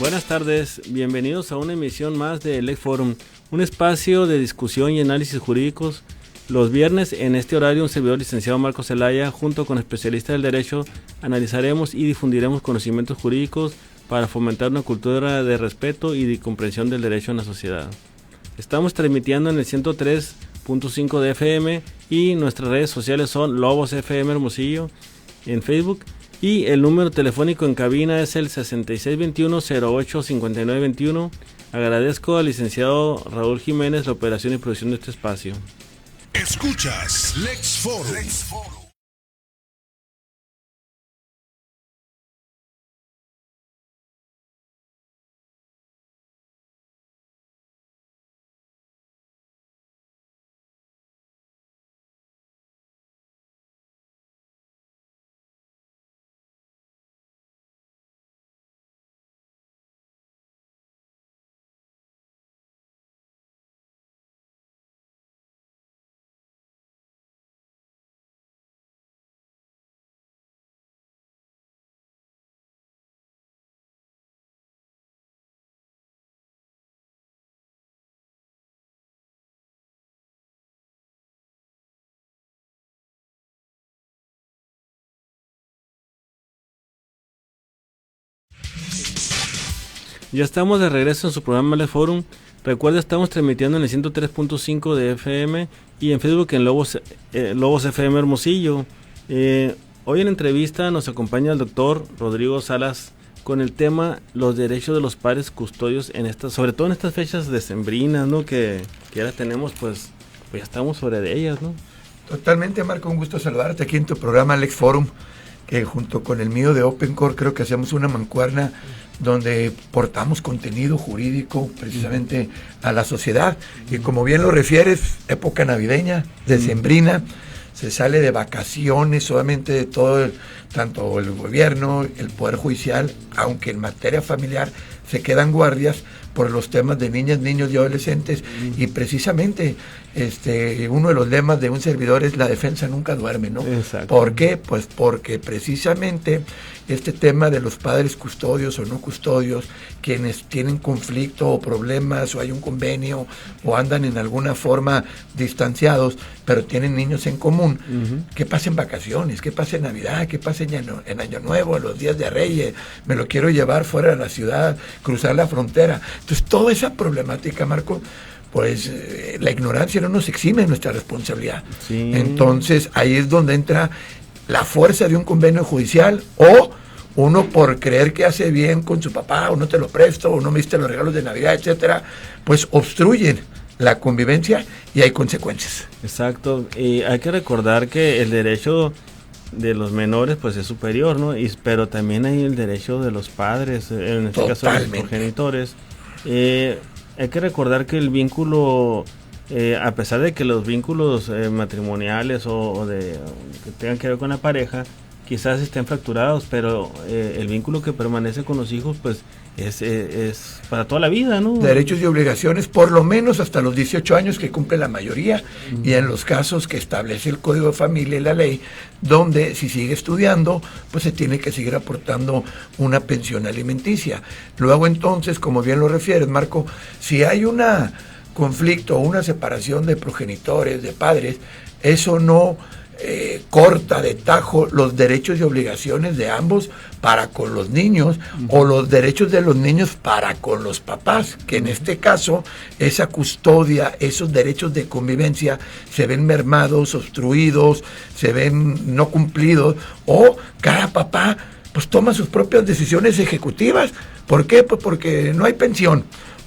Buenas tardes, bienvenidos a una emisión más de Lex Forum, un espacio de discusión y análisis jurídicos. Los viernes, en este horario, un servidor licenciado Marco Zelaya, junto con especialistas del derecho, analizaremos y difundiremos conocimientos jurídicos para fomentar una cultura de respeto y de comprensión del derecho en la sociedad. Estamos transmitiendo en el 103.5 de FM y nuestras redes sociales son Lobos FM Hermosillo en Facebook. Y el número telefónico en cabina es el 6621-085921. Agradezco al licenciado Raúl Jiménez la operación y producción de este espacio. Escuchas Lex Forum. Ya estamos de regreso en su programa Lex Forum. Recuerda, estamos transmitiendo en el 103.5 de FM y en Facebook en Lobos FM Hermosillo. Hoy en entrevista nos acompaña el doctor Rodrigo Salas con el tema los derechos de los padres custodios sobre todo en estas fechas decembrinas, ¿no? Que ahora tenemos, pues ya estamos sobre de ellas, ¿no? Totalmente, Marco, un gusto saludarte aquí en tu programa Lex Forum, que junto con el mío de OpenCore creo que hacemos una mancuerna donde portamos contenido jurídico precisamente a la sociedad. Y como bien lo refieres, época navideña, decembrina, se sale de vacaciones solamente de todo, tanto el gobierno, el Poder Judicial, aunque en materia familiar se quedan guardias por los temas de niñas, niños y adolescentes, y precisamente uno de los lemas de un servidor es la defensa nunca duerme, ¿no? Exacto. ¿Por qué? Pues porque precisamente este tema de los padres custodios o no custodios, quienes tienen conflicto o problemas o hay un convenio o andan en alguna forma distanciados, pero tienen niños en común, ¿qué pasa en vacaciones? ¿Qué pasa en Navidad? ¿Qué pasa en Año Nuevo, en los días de Reyes? Me lo quiero llevar fuera de la ciudad, cruzar la frontera. Entonces, toda esa problemática, Marco, pues la ignorancia no nos exime de nuestra responsabilidad. Sí. Entonces, ahí es donde entra la fuerza de un convenio judicial, o uno por creer que hace bien con su papá, o no te lo presto, o no me diste los regalos de Navidad, etcétera, pues obstruyen la convivencia y hay consecuencias. Exacto, y hay que recordar que el derecho de los menores pues es superior, ¿no? Pero también hay el derecho de los padres, en este caso de los progenitores. Hay que recordar que el vínculo, a pesar de que los vínculos matrimoniales o que tengan que ver con la pareja quizás estén fracturados, pero el vínculo que permanece con los hijos pues es para toda la vida, ¿no? Derechos y obligaciones por lo menos hasta los 18 años que cumple la mayoría, y en los casos que establece el Código de Familia y la ley, donde si sigue estudiando, pues se tiene que seguir aportando una pensión alimenticia. Luego entonces, como bien lo refieres, Marco, si hay un conflicto o una separación de progenitores, de padres, eso no corta de tajo los derechos y obligaciones de ambos para con los niños, o los derechos de los niños para con los papás, que en este caso esa custodia, esos derechos de convivencia se ven mermados, obstruidos, se ven no cumplidos, o cada papá pues toma sus propias decisiones ejecutivas. ¿Por qué? Pues porque no hay pensión.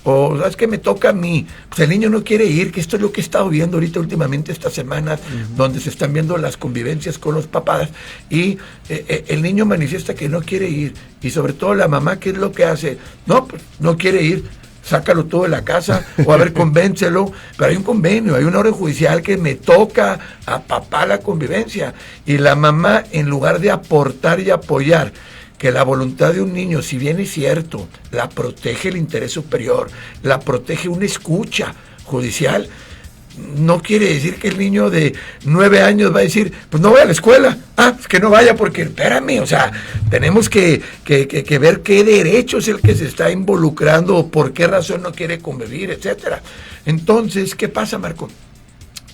O sabes que me toca a mí, pues el niño no quiere ir, que esto es lo que he estado viendo ahorita últimamente estas semanas, donde se están viendo las convivencias con los papás, y el niño manifiesta que no quiere ir, y sobre todo la mamá, ¿qué es lo que hace? No, pues no quiere ir, sácalo todo de la casa, o a ver, convéncelo, pero hay un convenio, hay una orden judicial que me toca a papá la convivencia, y la mamá, en lugar de aportar y apoyar que la voluntad de un niño, si bien es cierto, la protege el interés superior, la protege una escucha judicial, no quiere decir que el niño de 9 años va a decir, pues no voy a la escuela, es que no vaya porque, espérame, o sea, tenemos que ver qué derecho es el que se está involucrando, o por qué razón no quiere convivir, etcétera. Entonces, ¿qué pasa, Marco?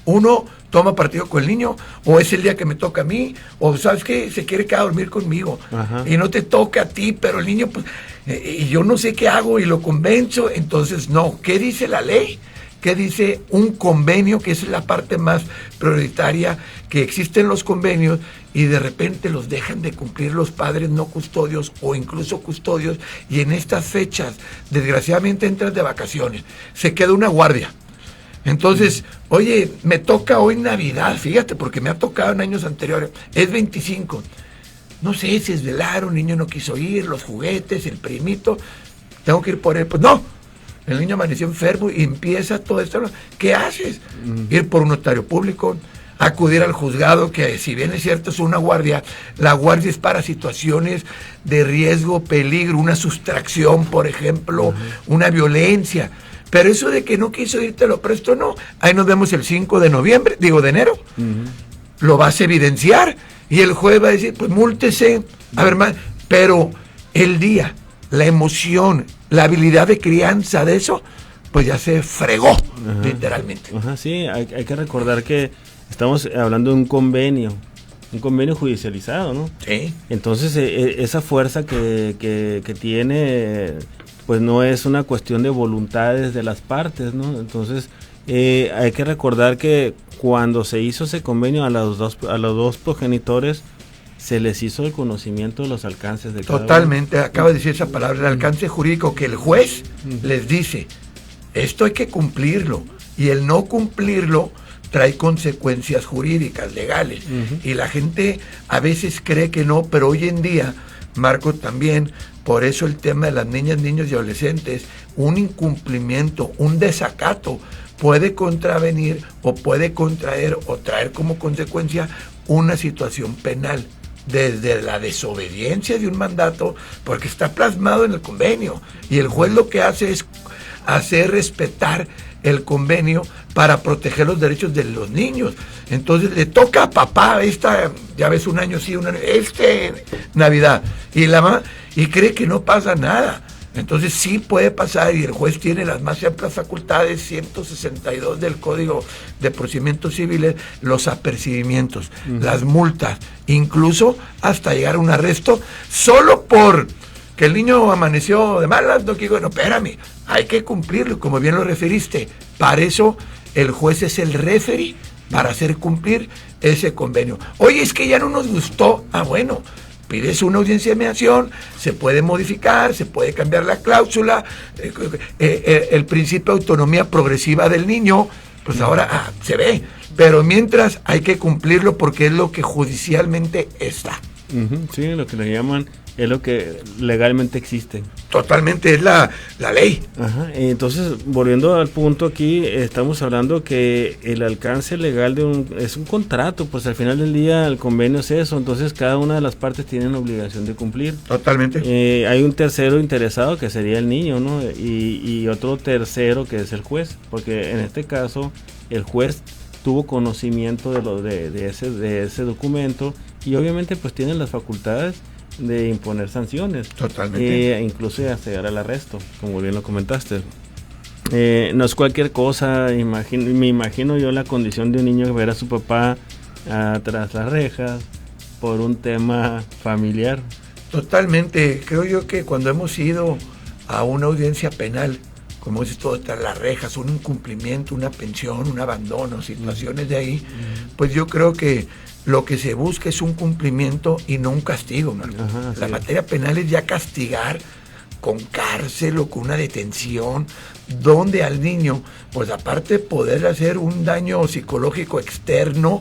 Uno toma partido con el niño, o es el día que me toca a mí, o sabes que se quiere quedar a dormir conmigo, y no te toca a ti, pero el niño, pues, y yo no sé qué hago, y lo convenzo. Entonces, no, ¿qué dice la ley? ¿Qué dice un convenio? Que es la parte más prioritaria, que existen los convenios y de repente los dejan de cumplir los padres no custodios o incluso custodios, y en estas fechas, desgraciadamente, entran de vacaciones, se queda una guardia. Entonces, oye, me toca hoy Navidad, fíjate, porque me ha tocado en años anteriores, es 25. No sé si es velar, un niño no quiso ir, los juguetes, el primito, tengo que ir por él. Pues no, el niño amaneció enfermo y empieza todo esto. ¿Qué haces? Ir por un notario público, acudir al juzgado, que si bien es cierto es una guardia, la guardia es para situaciones de riesgo, peligro, una sustracción, por ejemplo, una violencia. Pero eso de que no quiso ir, te lo presto, no. Ahí nos vemos el 5 de enero. Lo vas a evidenciar y el juez va a decir, pues múltese. A ver, pero el día, la emoción, la habilidad de crianza de eso, pues ya se fregó, literalmente. Sí, hay que recordar que estamos hablando de un convenio judicializado, ¿no? Sí. Entonces, esa fuerza que tiene, pues no es una cuestión de voluntades de las partes, ¿no? Entonces, hay que recordar que cuando se hizo ese convenio a los dos progenitores, se les hizo el conocimiento de los alcances de cada uno. Totalmente, acaba de decir esa palabra, el alcance jurídico, que el juez les dice, esto hay que cumplirlo, y el no cumplirlo trae consecuencias jurídicas, legales, y la gente a veces cree que no, pero hoy en día, Marco, también, por eso el tema de las niñas, niños y adolescentes, un incumplimiento, un desacato, puede contravenir o puede contraer o traer como consecuencia una situación penal, desde la desobediencia de un mandato, porque está plasmado en el convenio, y el juez lo que hace es hacer respetar el convenio para proteger los derechos de los niños. Entonces le toca a papá ya ves, un año sí, Navidad, y la mamá, y cree que no pasa nada. Entonces sí puede pasar, y el juez tiene las más amplias facultades, 162 del Código de Procedimientos Civiles, los apercibimientos, las multas, incluso hasta llegar a un arresto, solo por que el niño amaneció de malas. No quiero, bueno, espérame, hay que cumplirlo, como bien lo referiste. Para eso el juez es el referee, para hacer cumplir ese convenio. Oye, es que ya no nos gustó, bueno, pides una audiencia de mediación, se puede modificar, se puede cambiar la cláusula, el principio de autonomía progresiva del niño, pues ahora se ve, pero mientras hay que cumplirlo porque es lo que judicialmente está. Sí, lo que le llaman, es lo que legalmente existe. Totalmente, es la ley. Entonces, volviendo al punto aquí, estamos hablando que el alcance legal es un contrato, pues al final del día el convenio es eso, entonces cada una de las partes tiene una obligación de cumplir. Totalmente. Hay un tercero interesado que sería el niño, ¿no? Y otro tercero que es el juez, porque en este caso el juez tuvo conocimiento de ese documento, y obviamente pues tiene las facultades de imponer sanciones. Totalmente. Incluso hasta llegar al arresto, como bien lo comentaste. No es cualquier cosa. Me imagino yo la condición de un niño ver a su papá tras las rejas por un tema familiar. Totalmente. Creo yo que cuando hemos ido a una audiencia penal, como es todo tras las rejas, un incumplimiento, una pensión, un abandono, situaciones de ahí, pues yo creo que lo que se busca es un cumplimiento y no un castigo, Marco. La materia penal es ya castigar con cárcel o con una detención, donde al niño, pues aparte de poder hacer un daño psicológico externo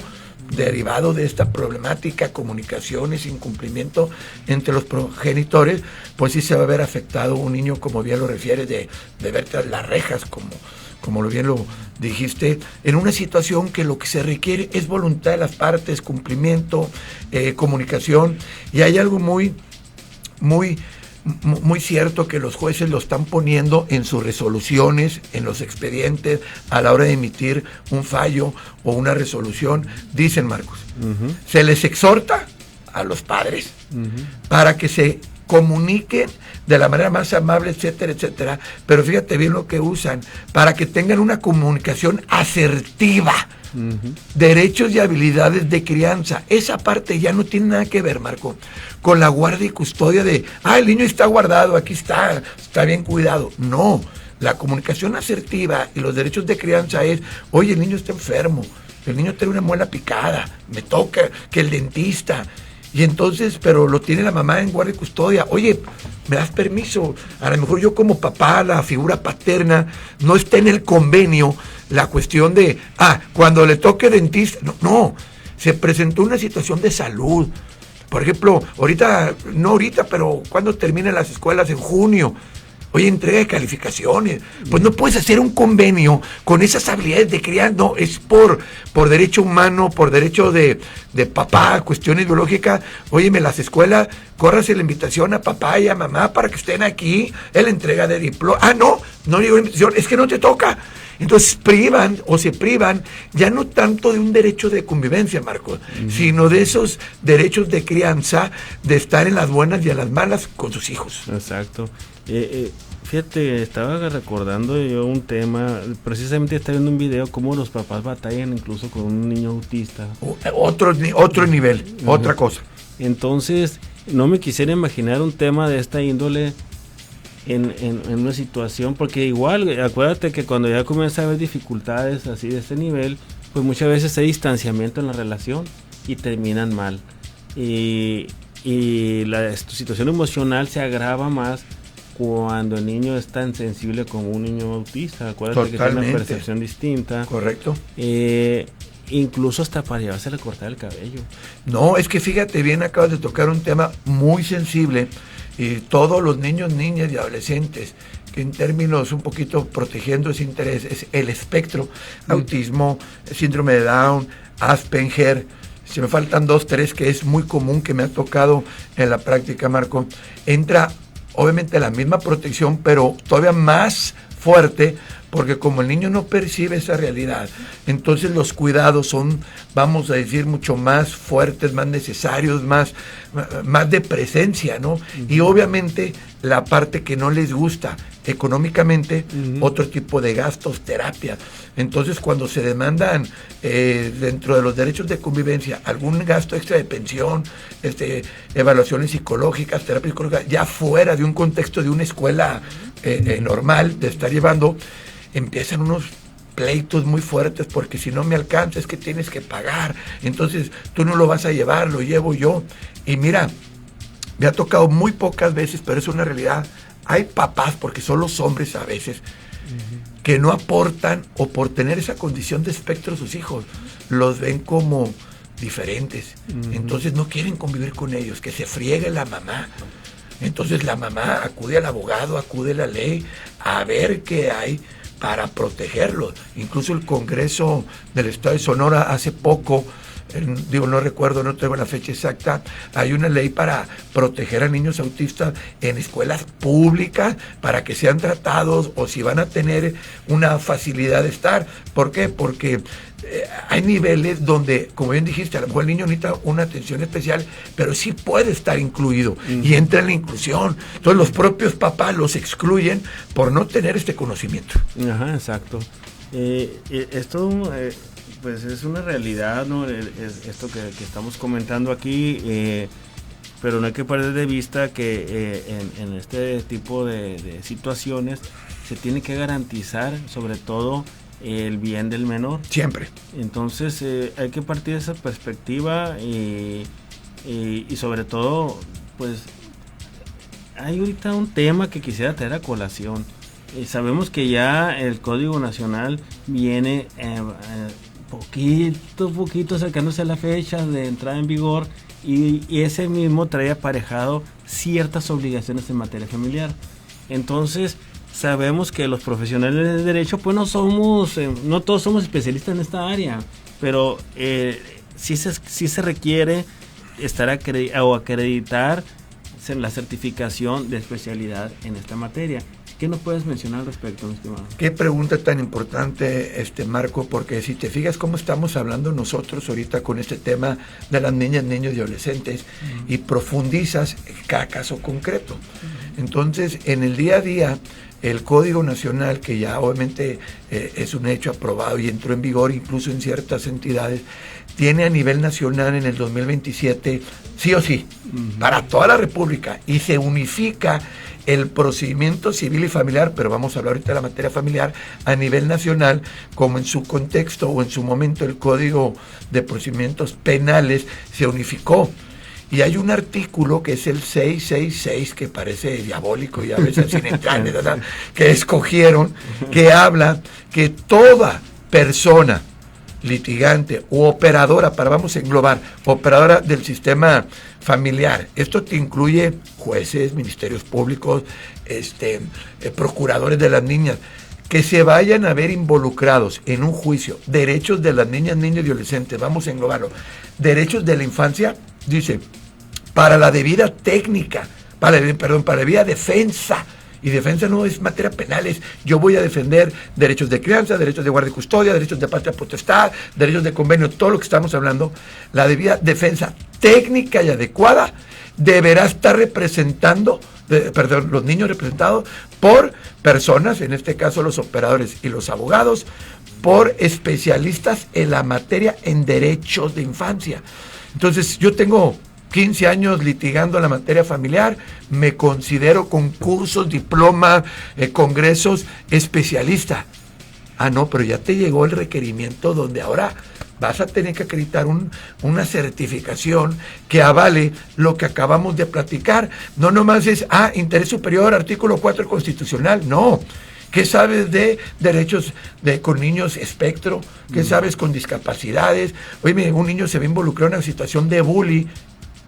derivado de esta problemática, comunicaciones, incumplimiento entre los progenitores, pues sí se va a ver afectado un niño, como bien lo refieres, de ver tras las rejas, como bien lo dijiste, en una situación que lo que se requiere es voluntad de las partes, cumplimiento, comunicación, y hay algo muy, muy muy cierto que los jueces lo están poniendo en sus resoluciones, en los expedientes, a la hora de emitir un fallo o una resolución. Dicen, Marcos, se les exhorta a los padres para que se comuniquen de la manera más amable, etcétera, etcétera, pero fíjate bien lo que usan, para que tengan una comunicación asertiva. Derechos y habilidades de crianza. Esa parte ya no tiene nada que ver, Marco, con la guardia y custodia de, el niño está guardado, aquí está bien cuidado. No, la comunicación asertiva y los derechos de crianza es, oye, el niño está enfermo, el niño tiene una muela picada, me toca que el dentista, y entonces, pero lo tiene la mamá en guardia y custodia. Oye, ¿me das permiso? A lo mejor yo como papá, la figura paterna, no está en el convenio la cuestión de, cuando le toque dentista. No, se presentó una situación de salud. Por ejemplo, no ahorita, pero cuando terminen las escuelas en junio, oye, entrega de calificaciones. Pues no puedes hacer un convenio con esas habilidades de crianza. No, es por derecho humano, por derecho de papá, cuestiones biológicas. Óyeme, las escuelas, córrase la invitación a papá y a mamá para que estén aquí en la entrega de diploma. No llegó la invitación, es que no te toca. Entonces se privan ya no tanto de un derecho de convivencia, Marcos, sino de esos derechos de crianza, de estar en las buenas y en las malas con sus hijos. Exacto. Fíjate, estaba recordando yo un tema, precisamente estaba viendo un video cómo los papás batallan incluso con un niño autista. Otro nivel, otra cosa. Entonces, no me quisiera imaginar un tema de esta índole en una situación, porque igual, acuérdate que cuando ya comienza a haber dificultades así de este nivel, pues muchas veces hay distanciamiento en la relación y terminan mal. Y la situación emocional se agrava más cuando el niño es tan sensible como un niño autista. Acuérdate que tiene una percepción distinta. Correcto. Incluso hasta para llevarse a cortar el cabello. No, es que fíjate bien, acabas de tocar un tema muy sensible. Y todos los niños, niñas y adolescentes, que en términos un poquito protegiendo ese interés, es el espectro, autismo, síndrome de Down, Asperger. Si me faltan 2, 3, que es muy común, que me ha tocado en la práctica, Marco, entra obviamente la misma protección, pero todavía más fuerte, porque como el niño no percibe esa realidad, entonces los cuidados son, vamos a decir, mucho más fuertes, más necesarios, más de presencia, ¿no? Y obviamente la parte que no les gusta económicamente, otro tipo de gastos, terapia. Entonces, cuando se demandan dentro de los derechos de convivencia algún gasto extra de pensión, evaluaciones psicológicas, terapia psicológica, ya fuera de un contexto de una escuela normal de estar llevando, empiezan unos pleitos muy fuertes, porque si no me alcanza es que tienes que pagar, entonces tú no lo vas a llevar, lo llevo yo. Y mira, me ha tocado muy pocas veces, pero es una realidad. Hay papás, porque son los hombres a veces, que no aportan, o por tener esa condición de espectro sus hijos, los ven como diferentes. Entonces no quieren convivir con ellos, que se friegue la mamá. Entonces la mamá acude al abogado, acude a la ley, a ver qué hay para protegerlos. Incluso el Congreso del Estado de Sonora hace poco, no recuerdo, no tengo la fecha exacta, hay una ley para proteger a niños autistas en escuelas públicas, para que sean tratados, o si van a tener una facilidad de estar. ¿Por qué? Porque hay niveles donde, como bien dijiste, a lo mejor el niño necesita una atención especial, pero sí puede estar incluido, y entra en la inclusión. Entonces los propios papás los excluyen por no tener este conocimiento. Ajá, exacto. Esto pues es una realidad, ¿no? Es esto que estamos comentando aquí, pero no hay que perder de vista que en este tipo de situaciones se tiene que garantizar sobre todo el bien del menor. Siempre. Entonces hay que partir de esa perspectiva y sobre todo, pues hay ahorita un tema que quisiera traer a colación. Sabemos que ya el Código Nacional viene poquito acercándose a la fecha de entrada en vigor, y ese mismo trae aparejado ciertas obligaciones en materia familiar. Entonces sabemos que los profesionales de derecho pues no todos somos especialistas en esta área, pero sí se requiere estar acreditar la certificación de especialidad en esta materia. ¿Qué nos puedes mencionar al respecto, mi estimado? Qué pregunta tan importante, Marco, porque si te fijas cómo estamos hablando nosotros ahorita con este tema de las niñas, niños y adolescentes, y profundizas cada caso concreto. Entonces, en el día a día, el Código Nacional, que ya obviamente es un hecho aprobado y entró en vigor incluso en ciertas entidades, tiene a nivel nacional en el 2027, sí o sí, para toda la República, y se unifica el procedimiento civil y familiar, pero vamos a hablar ahorita de la materia familiar, a nivel nacional, como en su contexto o en su momento el Código de Procedimientos Penales se unificó. Y hay un artículo que es el 666, que parece diabólico y a veces sin entrar, ¿verdad?, que escogieron, que habla que toda persona litigante u operadora, vamos a englobar, operadora del sistema familiar, esto te incluye jueces, ministerios públicos, procuradores de las niñas, que se vayan a ver involucrados en un juicio, derechos de las niñas, niños y adolescentes, vamos a englobarlo, derechos de la infancia, dice, para la debida técnica, para la debida defensa. Y defensa no es materia penal, es yo voy a defender derechos de crianza, derechos de guardia y custodia, derechos de patria potestad, derechos de convenio, todo lo que estamos hablando. La debida defensa técnica y adecuada deberá estar los niños representados por personas, en este caso los operadores y los abogados, por especialistas en la materia en derechos de infancia. Entonces, yo tengo 15 años litigando en la materia familiar, me considero con cursos, diplomas, congresos, especialista. Ah, no, pero ya te llegó el requerimiento donde ahora vas a tener que acreditar una certificación que avale lo que acabamos de platicar. No nomás es, interés superior, artículo 4 constitucional, no. ¿Qué sabes de derechos con niños espectro? ¿Qué sabes con discapacidades? Oye, un niño se ve involucrado en una situación de bullying.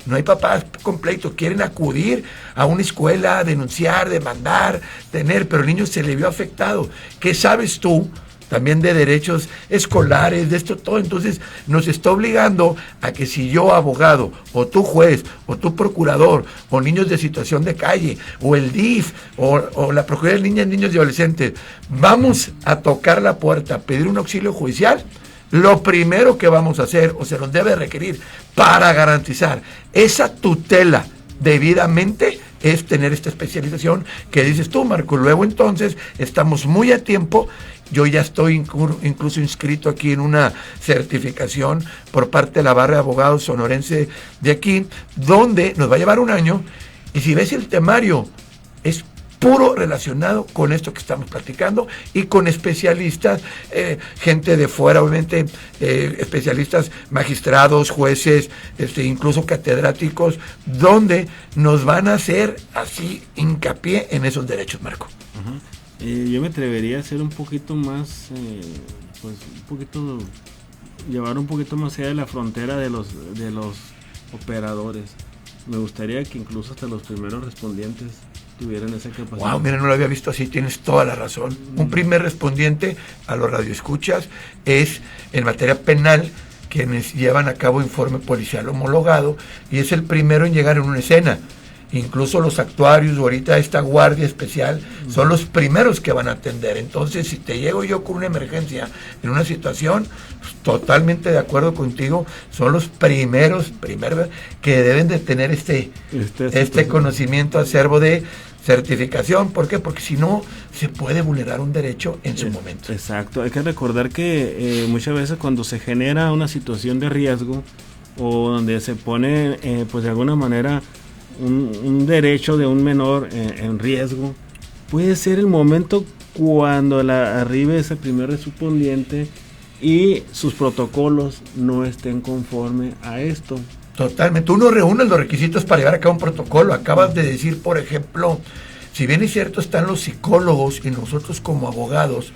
No hay papás completos, quieren acudir a una escuela, denunciar, demandar, pero el niño se le vio afectado. ¿Qué sabes tú también de derechos escolares, de esto todo? Entonces nos está obligando a que si yo, abogado, o tú juez, o tú procurador, o niños de situación de calle, o el DIF, o la Procuraduría de Niñas, Niños y Adolescentes, vamos a tocar la puerta, a pedir un auxilio judicial, lo primero que vamos a hacer, o se nos debe requerir para garantizar esa tutela debidamente, es tener esta especialización que dices tú, Marco. Luego entonces estamos muy a tiempo. Yo ya estoy incluso inscrito aquí en una certificación por parte de la barra de abogados sonorense de aquí, donde nos va a llevar un año, y si ves el temario, es puro relacionado con esto que estamos platicando y con especialistas, gente de fuera, obviamente, especialistas, magistrados, jueces, incluso catedráticos, donde nos van a hacer así hincapié en esos derechos, Marco. Yo me atrevería a ser un poquito más, llevar un poquito más allá de la frontera de los operadores. Me gustaría que incluso hasta los primeros respondientes tuvieran esa capacidad. Wow, mira, no lo había visto así, tienes toda la razón. Un primer respondiente a los radioescuchas es en materia penal quienes llevan a cabo informe policial homologado, y es el primero en llegar en una escena. Incluso los actuarios, ahorita esta guardia especial, son los primeros que van a atender. Entonces, si te llego yo con una emergencia en una situación, totalmente de acuerdo contigo, son los primeros que deben de tener este conocimiento acervo de certificación. ¿Por qué? Porque si no, se puede vulnerar un derecho en su momento. Exacto. Hay que recordar que muchas veces cuando se genera una situación de riesgo, o donde se pone, pues de alguna manera, un derecho de un menor en riesgo, puede ser el momento cuando arribe ese primer respondiente y sus protocolos no estén conforme a esto. Totalmente. Uno reúne los requisitos para llevar a cabo un protocolo. Acabas de decir, por ejemplo, si bien es cierto, están los psicólogos, y nosotros como abogados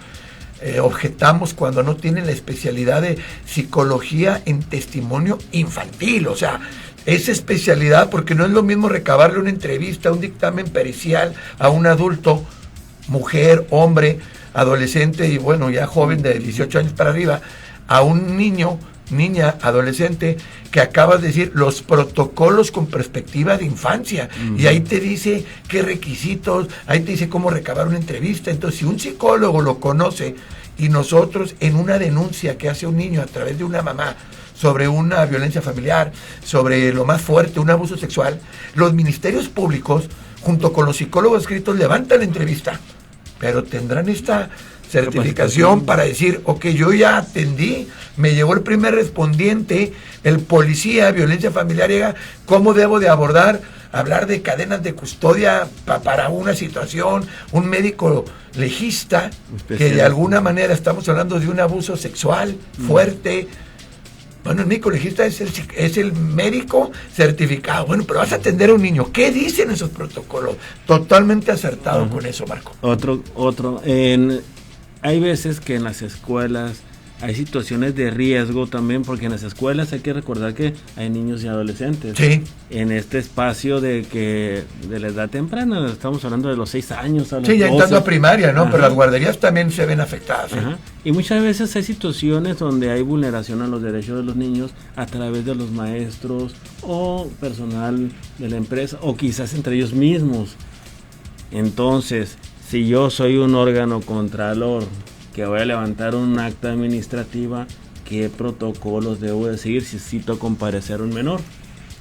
objetamos cuando no tienen la especialidad de psicología en testimonio infantil. O sea, esa especialidad, porque no es lo mismo recabarle una entrevista, un dictamen pericial a un adulto, mujer, hombre, adolescente y bueno, ya joven de 18 años para arriba, a un niño niña, adolescente, que acabas de decir, los protocolos con perspectiva de infancia, y ahí te dice qué requisitos, ahí te dice cómo recabar una entrevista. Entonces, si un psicólogo lo conoce, y nosotros en una denuncia que hace un niño a través de una mamá sobre una violencia familiar, sobre lo más fuerte, un abuso sexual, los ministerios públicos, junto con los psicólogos escritos, levantan la entrevista, pero tendrán esta certificación para decir, ok, yo ya atendí, me llegó el primer respondiente, el policía, violencia familiar, llega, ¿cómo debo de abordar? Hablar de cadenas de custodia para una situación, un médico legista, que de alguna manera estamos hablando de un abuso sexual fuerte. Bueno, el médico legista es el médico certificado. Bueno, pero vas a atender a un niño. ¿Qué dicen esos protocolos? Totalmente acertado con eso, Marco. Hay veces que en las escuelas hay situaciones de riesgo también, porque en las escuelas hay que recordar que hay niños y adolescentes. Sí. En este espacio de la edad temprana, estamos hablando de los 6 años a los sí, ya 12. entrando a primaria, ¿no? Ajá. Pero las guarderías también se ven afectadas. ¿eh? Ajá. Y muchas veces hay situaciones donde hay vulneración a los derechos de los niños a través de los maestros o personal de la empresa, o quizás entre ellos mismos. Entonces, si yo soy un órgano contralor que voy a levantar un acta administrativa, ¿qué protocolos debo de seguir si cito comparecer a un menor?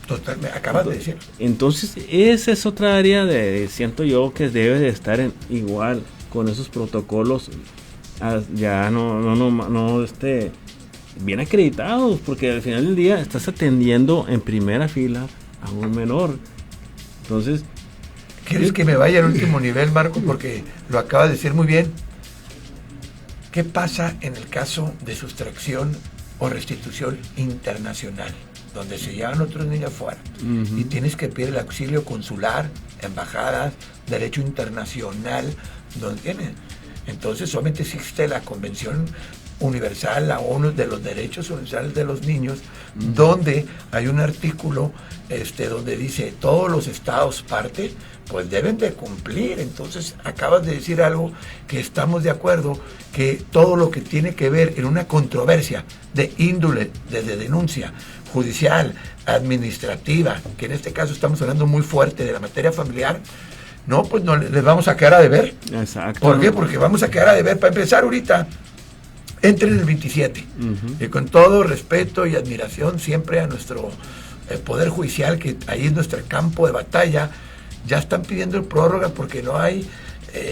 Total, me acabas de decir. Entonces, esa es otra área siento yo que debe de estar igual con esos protocolos ya bien acreditados, porque al final del día estás atendiendo en primera fila a un menor. Entonces, ¿quieres que me vaya al último nivel, Marco? Porque lo acabas de decir muy bien. ¿Qué pasa en el caso de sustracción o restitución internacional, donde se llevan otros niños afuera y tienes que pedir el auxilio consular, embajadas, derecho internacional, donde tienes? Entonces solamente existe la Convención Universal, la ONU, de los Derechos Universales de los Niños, donde hay un artículo donde dice todos los estados parte pues deben de cumplir. Entonces acabas de decir algo que estamos de acuerdo, que todo lo que tiene que ver en una controversia de índole, desde denuncia judicial, administrativa, que en este caso estamos hablando muy fuerte de la materia familiar, no, pues no les vamos a quedar a deber. Exacto. ¿Por qué? Porque vamos a quedar a deber. Para empezar ahorita, entren el 27, y con todo respeto y admiración siempre a nuestro Poder Judicial, que ahí es nuestro campo de batalla. Ya están pidiendo el prórroga porque no hay,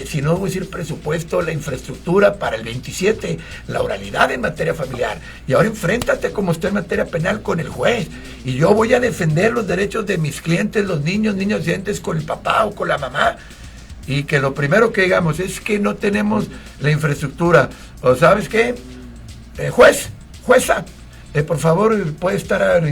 si no voy a decir presupuesto, la infraestructura para el 27, la oralidad en materia familiar. Y ahora enfréntate como está en materia penal con el juez. Y yo voy a defender los derechos de mis clientes, los niños residentes, con el papá o con la mamá. Y que lo primero que digamos es que no tenemos la infraestructura. ¿O sabes qué? Jueza, por favor, puede estar,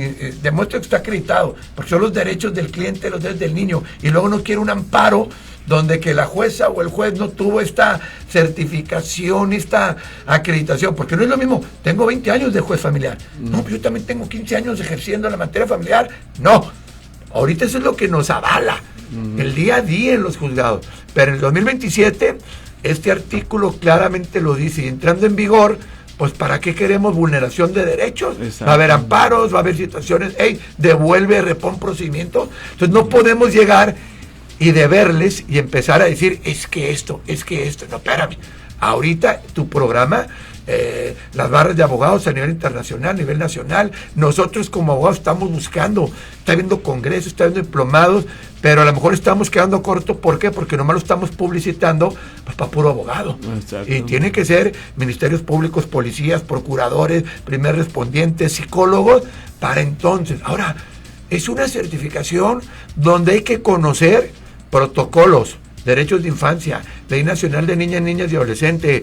demuestre que está acreditado, porque son los derechos del cliente, los derechos del niño, y luego no quiere un amparo donde que la jueza o el juez no tuvo esta certificación, esta acreditación, porque no es lo mismo, tengo 20 años de juez familiar, no, pero yo también tengo 15 años ejerciendo la materia familiar, no, ahorita eso es lo que nos avala, el día a día en los juzgados, pero en el 2027, este artículo claramente lo dice, y entrando en vigor, pues ¿para qué queremos vulneración de derechos? Exacto. Va a haber amparos, va a haber situaciones, devuelve, repon procedimientos. Entonces no podemos llegar y deberles y empezar a decir, es que esto. No, espérame. Ahorita tu programa, las barras de abogados a nivel internacional, a nivel nacional, nosotros como abogados estamos buscando, está habiendo congresos, está habiendo diplomados, pero a lo mejor estamos quedando cortos. ¿Por qué? Porque nomás lo estamos publicitando pues, para puro abogado. Exacto. Y tiene que ser ministerios públicos, policías, procuradores, primer respondientes, psicólogos, para entonces. Ahora, es una certificación donde hay que conocer protocolos, derechos de infancia, Ley Nacional de Niñas y Adolescentes,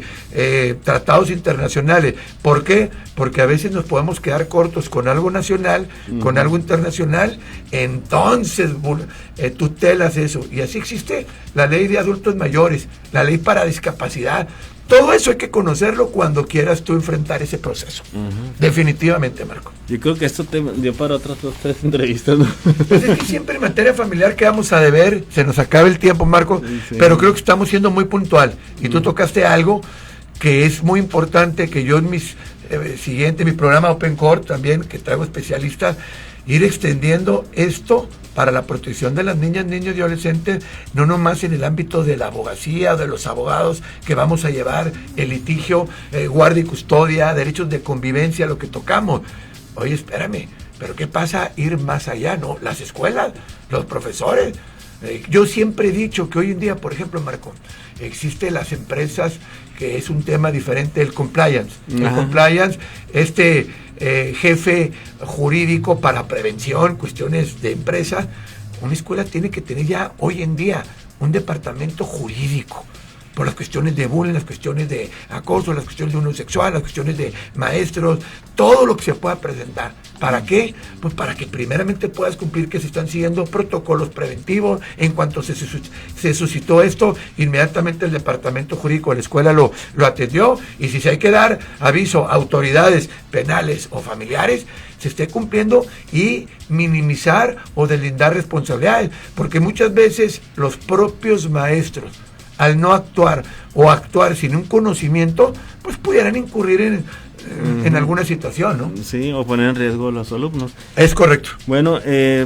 tratados internacionales. ¿Por qué? Porque a veces nos podemos quedar cortos con algo nacional, con algo internacional, entonces tutelas eso. Y así existe la Ley de Adultos Mayores, la Ley para Discapacidad. Todo eso hay que conocerlo cuando quieras tú enfrentar ese proceso. Definitivamente, Marco. Yo creo que esto te dio para otras 2 o 3 entrevistas, ¿no? Pues es que siempre en materia familiar quedamos a deber, se nos acaba el tiempo, Marco, Sí. pero creo que estamos siendo muy puntual. Y tú tocaste algo que es muy importante, que yo en mis siguiente, mi programa Open Court también, que traigo especialistas, ir extendiendo esto para la protección de las niñas, niños y adolescentes, no nomás en el ámbito de la abogacía, de los abogados que vamos a llevar el litigio, guardia y custodia, derechos de convivencia, lo que tocamos. Oye, espérame, pero ¿qué pasa ir más allá, no? Las escuelas, los profesores. Yo siempre he dicho que hoy en día, por ejemplo, Marco, existen las empresas, que es un tema diferente del compliance. El compliance, jefe jurídico para prevención, cuestiones de empresas. Una escuela tiene que tener ya hoy en día un departamento jurídico, por las cuestiones de bullying, las cuestiones de acoso, las cuestiones de unión sexual, las cuestiones de maestros, todo lo que se pueda presentar. ¿Para qué? Pues para que primeramente puedas cumplir que se están siguiendo protocolos preventivos. En cuanto se suscitó esto, inmediatamente el departamento jurídico de la escuela lo atendió, y si se hay que dar aviso a autoridades penales o familiares, se esté cumpliendo, y minimizar o deslindar responsabilidades, porque muchas veces los propios maestros, al no actuar o actuar sin un conocimiento, pues pudieran incurrir en alguna situación, ¿no? Sí, o poner en riesgo a los alumnos. Es correcto. Bueno,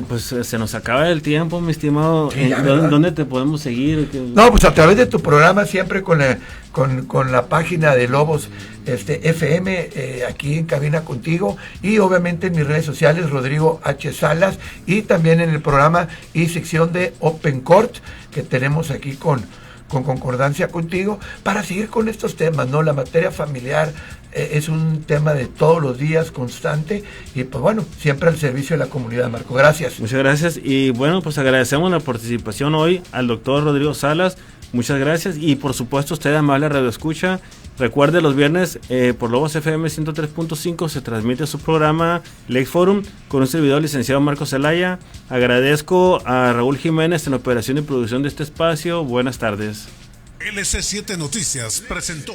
pues se nos acaba el tiempo, mi estimado. Sí, ¿Dónde te podemos seguir? No, pues a través de tu programa, siempre con la página de Lobos FM, aquí en cabina contigo, y obviamente en mis redes sociales, Rodrigo H. Salas, y también en el programa y sección de Open Court, que tenemos aquí con concordancia contigo, para seguir con estos temas, ¿no? La materia familiar es un tema de todos los días, constante, y pues bueno, siempre al servicio de la comunidad, Marco. Gracias. Muchas gracias, y bueno, pues agradecemos la participación hoy al doctor Rodrigo Salas. Muchas gracias, y por supuesto usted, amable Radio Escucha, recuerde, los viernes por Lobos FM 103.5 se transmite su programa Lex Forum con un servidor, licenciado Marco Zelaya. Agradezco a Raúl Jiménez en la operación y producción de este espacio. Buenas tardes. LC7 Noticias presentó